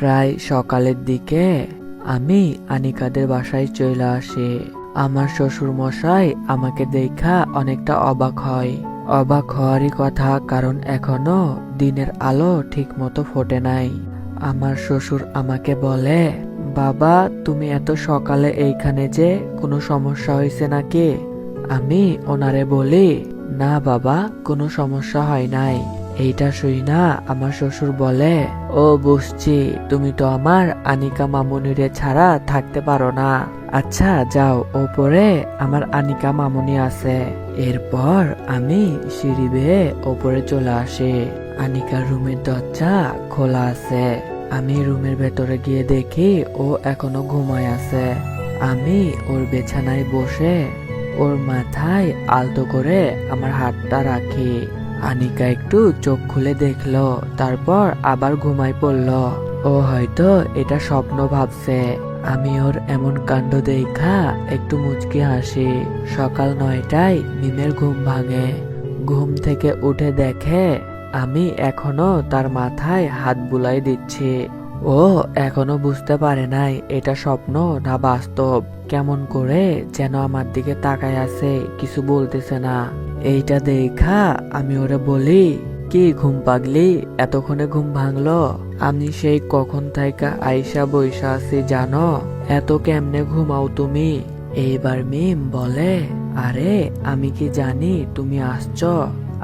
প্রায় সকালের দিকে আমি আনিকাদের বাসায় চলে আসি। আমার শ্বশুর মশাই আমাকে দেখা অনেকটা অবাক হয়। অবাক হওয়ারই কথা, কারণ এখনো দিনের আলো ঠিক মতো ফোটে নাই। আমার শ্বশুর আমাকে বলে, বাবা তুমি এত সকালে এইখানে, যে কোনো সমস্যা হয়েছে নাকি? আমি ওনারে বলি, না বাবা, কোনো সমস্যা হয় নাই। এইটা শুই না আমার শ্বশুর বলে, ও বুঝছি, তুমি তো আমার আনিকা মামুনিরে ছাড়া থাকতে পারো না। আচ্ছা যাও, ওপরে আমার আনিকা মামুনি আছে। এরপর আমি সিঁড়ি বেয়ে ওপরে চলে আসি। আনিকার রুমের দরজা খোলা আছে। আমি রুমের ভেতরে গিয়ে দেখি ও এখনো ঘুমায় আছে। আমি ওর বিছানায় বসে ওর মাথায় আলতো করে আমার হাতটা রাখি। আনিকা একটু চোখ খুলে দেখলো, তারপর আবার ঘুমায় পড়লো। ও হয়তো এটা স্বপ্ন ভাবছে। আমি ওর এমন কাণ্ড দেখা একটু মুচকি হাসি। সকাল 9টায় মিমের ঘুম ভাঙে। ঘুম থেকে উঠে দেখে আমি এখনো তার মাথায় হাত বুলাই দিচ্ছি। ও এখনো বুঝতে পারে নাই এটা স্বপ্ন না বাস্তব। কেমন করে যেন আমার দিকে তাকায় আছে, কিছু বলতেছে না। এইটা দেখা আমি ওরে বলি, কি ঘুম পাগলি, এতক্ষণে ঘুম ভাঙলো? আমি সেই কখন থেকে আইসা বইসা আছি জানো, এত কেমনে ঘুমাও তুমি? এইবার মিম বলে, আরে আমি কি জানি তুমি আসছো?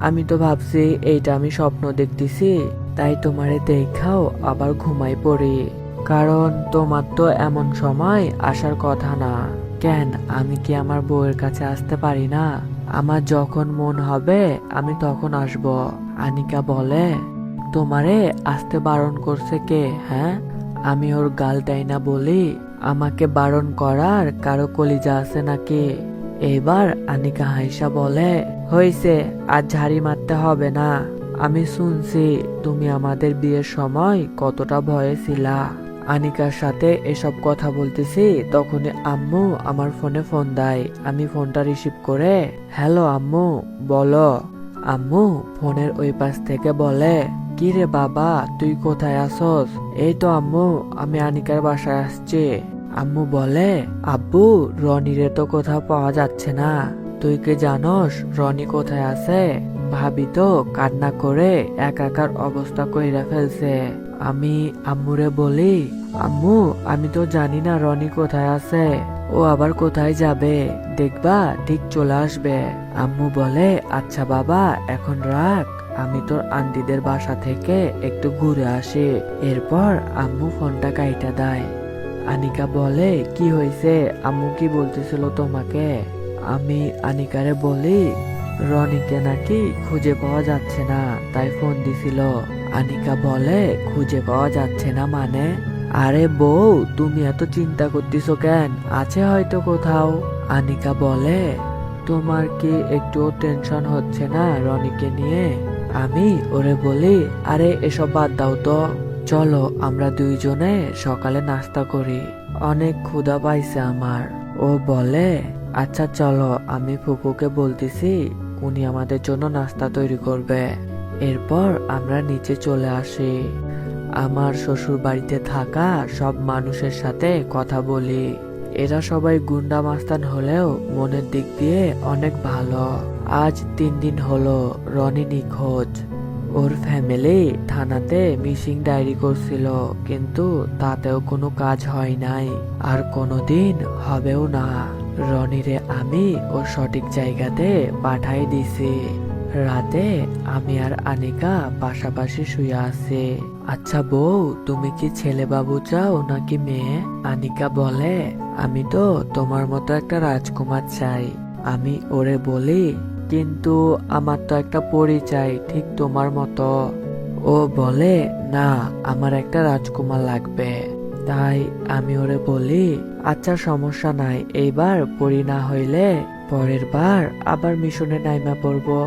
আমি তো ভাবছি এইটা আমি স্বপ্ন দেখতেছি, তাই তোমারে দেখাও আবার ঘুমাই পড়ি। কারণ তোমার তো এমন সময় আসার কথা না। কেন, আমি কি আমার বউয়ের কাছে আসতে পারি না? আমার যখন মন হবে আমি তখন আসব। আনিকা বলে, তোমারে আসতে বারণ করছে কে? হ্যাঁ, আমি ওর গাল টাইনা বলি, আমাকে বারণ করার কারো কলিজা আছে নাকি? এবার আনিকা হাইসা বলে, হইছে, আর ঝাড়ি মারতে হবে না। আমি শুনছি তুমি আমাদের বিয়ের সময় কতটা ভয়ে ছিলা। আনিকার সাথে এসব কথা বলতেছি, তখনই আম্মু আমার ফোনে ফোন দেয়। আমি ফোনটা রিসিভ করে, হ্যালো আম্মু, বলো। আম্মু ফোনের ওই পাশ থেকে বলে, কি রে বাবা, তুই কোথায় আসস? এই তো আম্মু, আমি আনিকার বাসায় আসছি। আম্মু বলে, আব্বু রনিরে তো কোথাও পাওয়া যাচ্ছে না। তুই কি জানোস রনি কোথায় আছে? ভাবি তো কান্না করে একাকার অবস্থা কইরা ফেলছে। আমি আম্মুরে বলি, আম্মু আমি তো জানি না রনি কোথায় আছে। ও আবার কোথায় যাবে, দেখবা ঠিক চলে আসবে। আম্মু বলে, আচ্ছা বাবা এখন রাখ, আমি তোর আন্টিদের বাসা থেকে একটু ঘুরে আসি। এরপর আম্মু ফোনটা কাইটা দেয়। আনিকা বলে, কি হয়েছে, আম্মু কি বলতেছিল তোমাকে? আমি আনিকারে বলি, রনিকে নাকি খুঁজে পাওয়া যাচ্ছে না, তাই ফোন দিছিল। আনিকা বলে, খুঁজে পাওয়া যাচ্ছে না মানে? আরে বউ, তুমি এত চিন্তা করতেছো কেন? আছে হয়তো কোথাও। আনিকা বলে, তোমার কি একটু টেনশন হচ্ছে না রনিকে নিয়ে? আমি ওরে বলি, আরে এসব বাদ দাও তো, চলো আমরা দুইজনে সকালে নাস্তা করি, অনেক ক্ষুধা পাইছে আমার। ও বলে, আচ্ছা চলো, আমি ফুপুকে বলতেছি, উনি আমাদের জন্য নাস্তা তৈরি করবে। এরপর আমরা নিচে চলে আসি। আমার শ্বশুর বাড়িতে থাকা সব মানুষের সাথে কথা বলি। এরা সবাই গুন্ডা মাস্তান হলেও মনের দিক দিয়ে অনেক ভালো। আজ 3 দিন হলো রনি নিখোঁজ। ওর ফ্যামিলি থানাতে মিসিং ডায়েরি করছিল, কিন্তু তাতেও কোনো কাজ হয় নাই, আর কোনোদিন হবেও না। রনিরে আমি ওর সঠিক জায়গাতে পাঠাই দিছি। রাতে আমি আর আনিকা পাশাপাশি শুয়ে আছি। আচ্ছা বউ, তুমি কি ছেলে বাবু চাও নাকি মেয়ে? আনিকা বলে, আমি তো তোমার মতো একটা রাজকুমার চাই। আমি ওরে বলি, কিন্তু আমার তো একটা পরিচয় ঠিক তোমার মতো। ও বলে, না, আমার একটা রাজকুমার লাগবে। তাই আমি ওরে বলি, আচ্ছা সমস্যা নাই, এইবার পরি না হইলে পরের বার আবার মিশনে নাইমা পড়বো।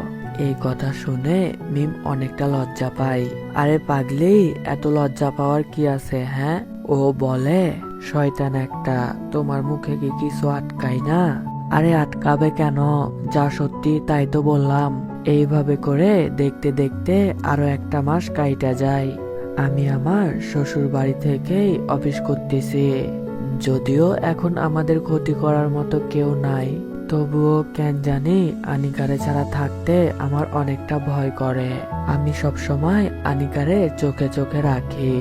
এই কথা শুনে মিম অনেকটা লজ্জা পায়। আরে পাগলি, এত লজ্জা পাওয়ার কি আছে? হ্যাঁ, ও বলে, শয়তান একটা, তোমার মুখে কি কিছু আটকায় না? আরে আটকাবে কেন, যা সত্যি তাই তো বললাম। এইভাবে করে দেখতে দেখতে আরো একটা মাস কাইটা যায়। আমি আমার শ্বশুর বাড়ি থেকেই অফিস করতেছি। যদিও এখন আমাদের ক্ষতি করার মতো কেউ নাই, তবুও কেন জানি আনিকারে ছাড়া থাকতে আমার অনেকটা ভয় করে। আমি সব সময় আনিকারে চোখে চোখে রাখি।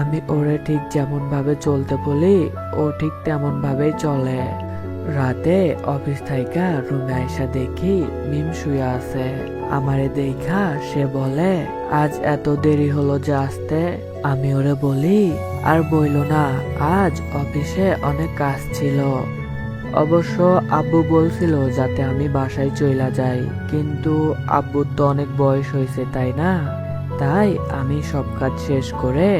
আমি ওরে ঠিক যেমন ভাবে চলতে বলি ও ঠিক তেমন ভাবেই চলে। রাতে অফিস থাইকা রুমে আইসা দেখি মিম শুয়ে আছে। আমারে দেখা সে বলে, আজ এত দেরি হলো যে আসতে? আমি ওরে বলি, আর বইলো না, আজ অফিসে অনেক কাজ ছিল। অবশ্য আব্বু বলছিল যাতে আমি বাসায় চইলা যাই, কিন্তু আব্বুর তো অনেক বয়স হয়েছে তাই না, তাই আমি সব কাজ শেষ করে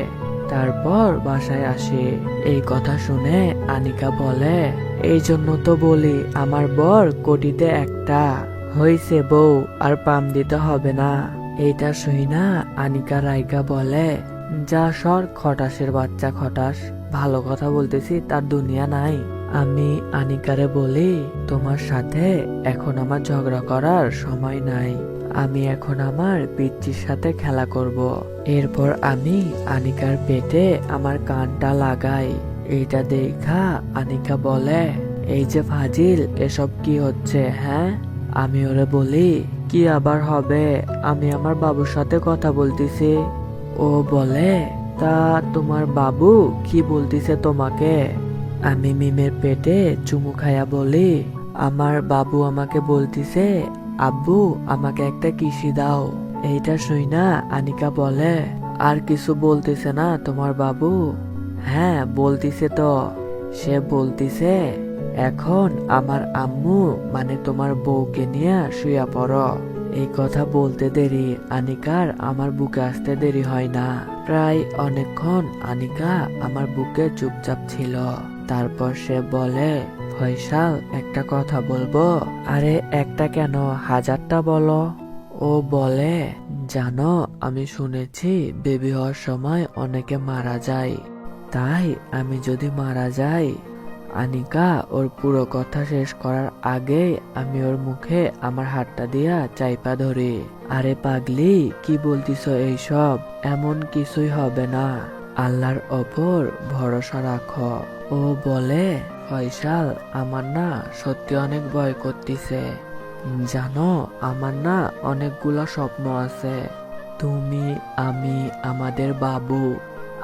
তারপর বাসায় আসি। এই কথা শুনে আনিকা বলে, এই জন্য তো বলি আমার বর কোটিতে একটা। হইছে বউ, আর পাম দিতে হবে না। এইটা শুই না আনিকা রাইকা বলে, যা সর খটাসের বাচ্চা খটাস, ভালো কথা বলতেছি তার দুনিয়া নাই। আমি আনিকারে বলি, তোমার সাথে এখন আমার ঝগড়া করার সময় নাই। আমি এখন আমার পিচ্চির সাথে খেলা করব। এরপর আমি আনিকার পেটে আমার কানটা লাগাই। এইটা দেখা আনিকা বলে, এই যে ফাজিল, এসব কি হচ্ছে হ্যাঁ? আমি ওরে বলি, কি আবার হবে, আমি আমার বাবুর সাথে কথা বলতেছি। ও বলে, তা তোমার বাবু কি বলতিছে তোমাকে? আমি মিমের পেটে চুমু খায়া বলি, আমার বাবু আমাকে বলতিছে, আব্বু আমাকে একটা কিসি দাও। এইটা শুই না আনিকা বলে, আর কিছু বলতেছে না তোমার বাবু? হ্যাঁ বলতিছে তো। সে বলতিছে, এখন আমার আম্মু মানে তোমার বউকে নিয়ে শুয়া পড়ো। এই কথা বলতে দেরি আনিকার আমার বুকে আসতে দেরি হয় না। প্রায় অনেকক্ষণ আনিকা আমার বুকে চুপচাপ ছিল। তারপর সে বলে, ফয়সাল একটা কথা বলবো? আরে একটা কেন, হাজারটা বলো। ও বলে, জানো আমি শুনেছি বেবি হওয়ার সময় অনেকে মারা যায়, তাই আমি যদি মারা যাই। আনিকা ওর পুরো কথা শেষ করার আগে আমি ওর মুখে আমার হাতটা দিয়া চাইপা ধরি। আরে পাগলি, কি বলতিছো এইসব? এমন কিছুই হবে না, আল্লাহর ওপর ভরসা রাখো। ও বলে, ফয়সাল আমার না সত্যি অনেক ভয় করতেছে। জানো আমার না অনেকগুলা স্বপ্ন আছে, তুমি, আমি, আমাদের বাবু,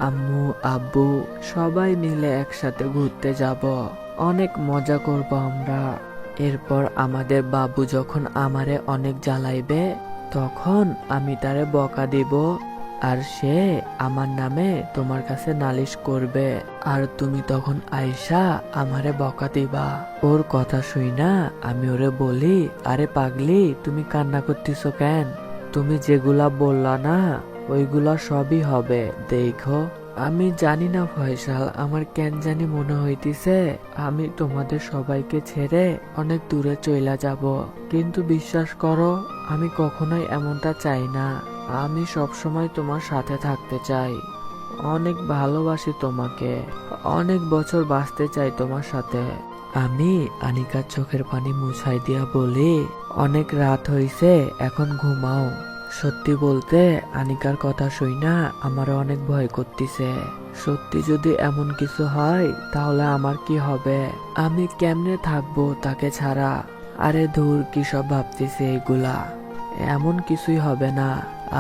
আম্মু, আব্বু সবাই মিলে একসাথে ঘুরতে যাব, অনেক মজা করব আমরা। এরপর আমাদের বাবু যখন আমারে অনেক জ্বালাইবে তখন আমি তারে বকা দিব, আর সে আমার নামে তোমার কাছে নালিশ করবে, আর তুমি তখন আইসা আমারে বকা দিবা। ওর কথা শুই না আমি ওরে বলি, আরে পাগলি তুমি কান্না করতেছো কেন? তুমি যেগুলা বললা না ওইগুলা সবই হবে, দেখো। আমি জানি না ফয়সাল, আমার কেন জানি মনে হইতিছে আমি তোমাদের সবাইকে ছেড়ে অনেক দূরে চইলা যাব, কিন্তু বিশ্বাস করো আমি কখনোই এমনটা চাই না। আমি সব সময় তোমার সাথে থাকতে চাই, অনেক ভালোবাসি তোমাকে, অনেক বছর বাঁচতে চাই তোমার সাথে। আমি আনিকার চোখের পানি মুছাই দিয়া বলি, অনেক রাত হইছে, এখন ঘুমাও। সত্যি বলতে আনিকার কথা শুই না আমার অনেক ভয় করতেছে। সত্যি যদি এমন কিছু হয় তাহলে আমার কি হবে? আমি কেমনে থাকবো তাকে ছাড়া? আরে ধুর, কি সব ভাবতেছে এগুলা, এমন কিছুই হবে না।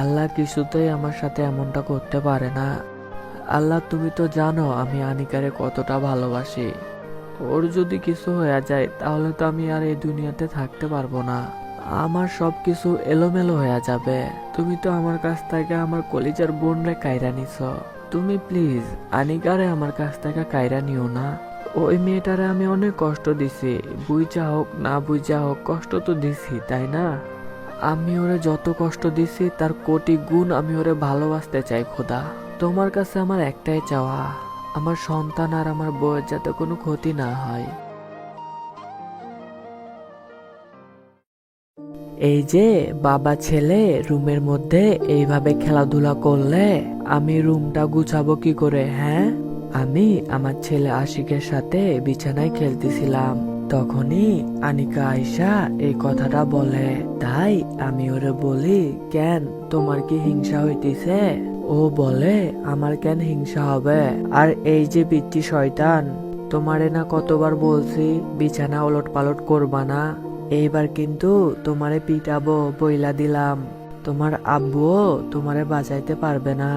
আল্লাহ কিছুতেই আমার সাথে এমনটা করতে পারে না। আল্লাহ তুমি তো জানো আমি আনিকারে কতটা ভালোবাসি, ওর যদি কিছু হয়ে যায় তাহলে তো আমি আর এই দুনিয়াতে থাকতে পারবো না, আমার সবকিছু এলোমেলো হয়ে যাবে। তুমি তো আমার কাছ থেকে আমার কলিজার বোন রে কাইরা নিছ, তুমি প্লিজ আনিকারে আমার কাছ থেকে কাইরা নিও না। ওই মেয়েটারে আমি অনেক কষ্ট দিছি, বুঝা হোক না বুঝা হোক কষ্ট তো দিছি তাই না? আমি ওরে যত কষ্ট দিছি তার কোটি গুণ আমি ওরে ভালোবাসতে চাই খোদা। তোমার কাছে আমার একটাই চাওয়া, আমার সন্তান আর আমার বউয়ের যাতে কোনো ক্ষতি না হয়। এই যে বাবা ছেলে রুমের মধ্যে এইভাবে খেলাধুলা করলে আমি রুমটা গুছাবো কি করে হ্যাঁ? আমি আমার ছেলে আশিকের সাথে বিছানায় খেলতেছিলাম, তখনই আনিকা আয়শা এই কথাটা বলে। তাই আমি ওরে বলি, কেন তোমার কি হিংসা হইতেছে? ও বলে আমার কেন হিংসা হবে, আর এই যে পিচ্চি শয়তান, তোমারে না কতবার বলছি বিছানা ওলট পালট করবা না, এইবার কিন্তু তোমারে পিটাবো বইলা দিলাম। তোমার আব্বুও তোমারে বাঁচাইতে পারবে না।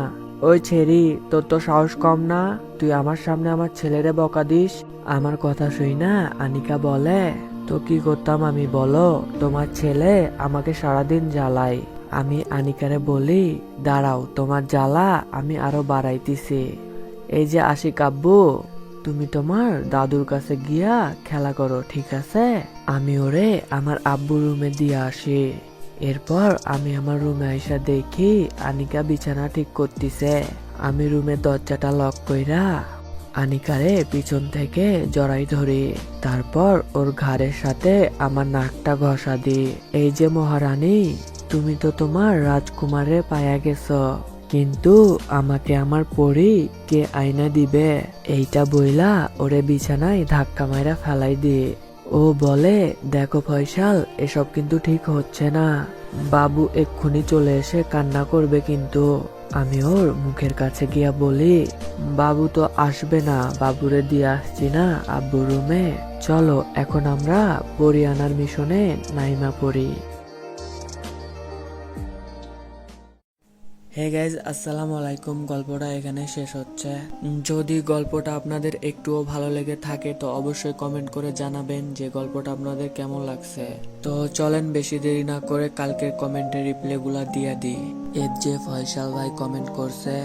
ওই ছেড়ি, তোর তো সাহস কম না, তুই আমার সামনে আমার ছেলেরে বকা দিস। আমার কথা শুই না আনিকা বলে, তো কি করতাম আমি বলো, তোমার ছেলে আমাকে সারাদিন জ্বালায়। আমি আনিকারে বলি, দাঁড়াও তোমার জ্বালা আমি আরো বাড়াইতেছি। এই যে আশিক আব্বু, তুমি তোমার দাদুর কাছে গিয়া খেলা করো, ঠিক আছে? আমি ওরে আমার আব্বুর রুমে দিয়ে আসি। এরপর আমি আমার রুমে আইসা দেখি আনিকা বিছানা ঠিক করতেছে। আমি রুমের দরজাটা লক কইরা আনিকারে পিছন থেকে জড়াই ধরি, তারপর ওর ঘাড়ের সাথে আমার নাকটা ঘষা দি। এই যে মহারানী, তুমি তো তোমার রাজকুমারে পায়া গেছ, কিন্তু আমাকে আমার পরি কে আইনা দিবে, এইটা বইলা ওরে বিছানায় ধাক্কা মাইরা ফেলাই দি। ও বলে, দেখো ফয়সাল, এসব কিন্তু ঠিক হচ্ছে না, বাবু এক্ষুনি চলে এসে কান্না করবে কিন্তু। আমি ওর মুখের কাছে গিয়া বলি, বাবু তো আসবে না, বাবুরে দিয়ে আসছি না আব্বুর রুমে, চলো এখন আমরা পরি আনার মিশনে নাইমা পড়ি। হে গাইজ, আসসালামু আলাইকুম। গল্পটা এখানে শেষ হচ্ছে। যদি গল্পটা আপনাদের একটুও ভালো লেগে থাকে তো অবশ্যই কমেন্ট করে জানাবেন যে গল্পটা আপনাদের কেমন লাগছে। তো চলেন বেশি দেরি না করে কালকের কমেন্টের রিপ্লাই গুলা দিয়ে দিই। এর যে ফয়সাল ভাই কমেন্ট করছে,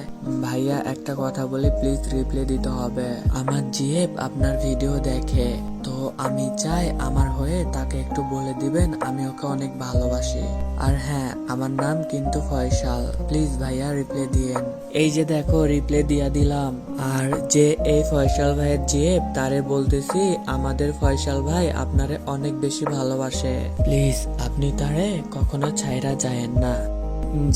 ভাইয়া একটা কথা বলি প্লিজ রিপ্লাই দিতে হবে। আমার জিএফ আপনার ভিডিও দেখে, তো আমি চাই আমার হয়ে তাকে একটু বলে দিবেন আমি ওকে অনেক ভালোবাসি। আর হ্যাঁ, আমার নাম কিন্তু ফয়সাল, প্লিজ ভাইয়া রিপ্লাই দিয়েন। এই যে দেখো রিপ্লাই দিয়া দিলাম। আর যে এই ফয়সাল ভাইয়ের জিএফ, তারে বলতেছি আমাদের ফয়সাল ভাই আপনারে অনেক বেশি ভালোবাসে, প্লিজ আপনি তারে কখনো ছাইরা যায়েন না।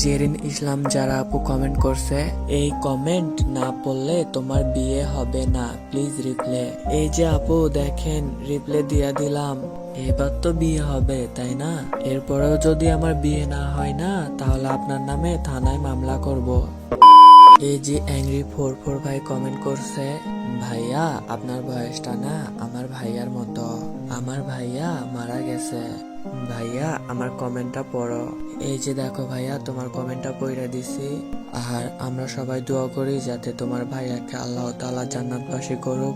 জেরিন ইসলাম যারা আপু কমেন্ট করছে, এই কমেন্ট না পড়লে তোমার বিয়ে হবে না, প্লিজ রিপ্লাই। এই যে আপু দেখেন রিপ্লাই দিয়া দিলাম, এবার তো বিয়ে হবে তাই না? এরপরেও যদি আমার বিয়ে না হয় না, তাহলে আপনার নামে থানায় মামলা করব। এই যে অ্যাংরি 44 ভাই কমেন্ট করছে, ভাইয়া আপনার বয়সটা না আমার ভাইয়ার মতো, আমার ভাইয়া মারা গেছে, ভাইয়া আমার কমেন্টটা পড়ো। এই যে দেখো ভাইয়া তোমার কমেন্টটা পড়ে দিছি। আর আমরা সবাই দোয়া করি যাতে তোমার ভাইয়াকে আল্লাহ তাআলা জান্নাতবাসী করুক।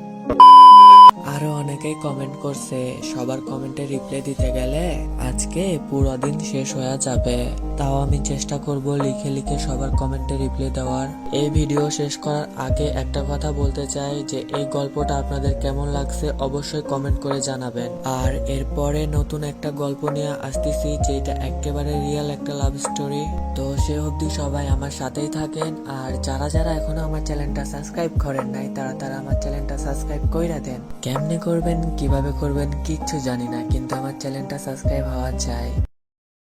আরো অনেকেই কমেন্ট করছে, সবার কমেন্টে রিপ্লাই দিতে গেলে আজকে পুরো দিন শেষ হয়ে যাবে, তাও আমি চেষ্টা করব লিখে লিখে সবার কমেন্টে রিপ্লাই দেওয়ার। এই ভিডিও শেষ করার আগে একটা কথা বলতে চাই যে এই গল্পটা আপনাদের কেমন লাগছে অবশ্যই কমেন্ট করে জানাবেন। আর এরপরে নতুন একটা গল্প নিয়ে আসতেছি, যেটা একেবারে রিয়েল একটা লাভ স্টোরি। তো সে অবধি সবাই আমার সাথেই থাকেন। আর যারা যারা এখনো আমার চ্যানেলটা সাবস্ক্রাইব করেন নাই, তারা আমার চ্যানেলটা সাবস্ক্রাইব কইরা দেন। কেমনে করবেন, কিভাবে করবেন কিচ্ছু জানি না, কিন্তু আমার চ্যানেলটা সাবস্ক্রাইব হওয়া চাই।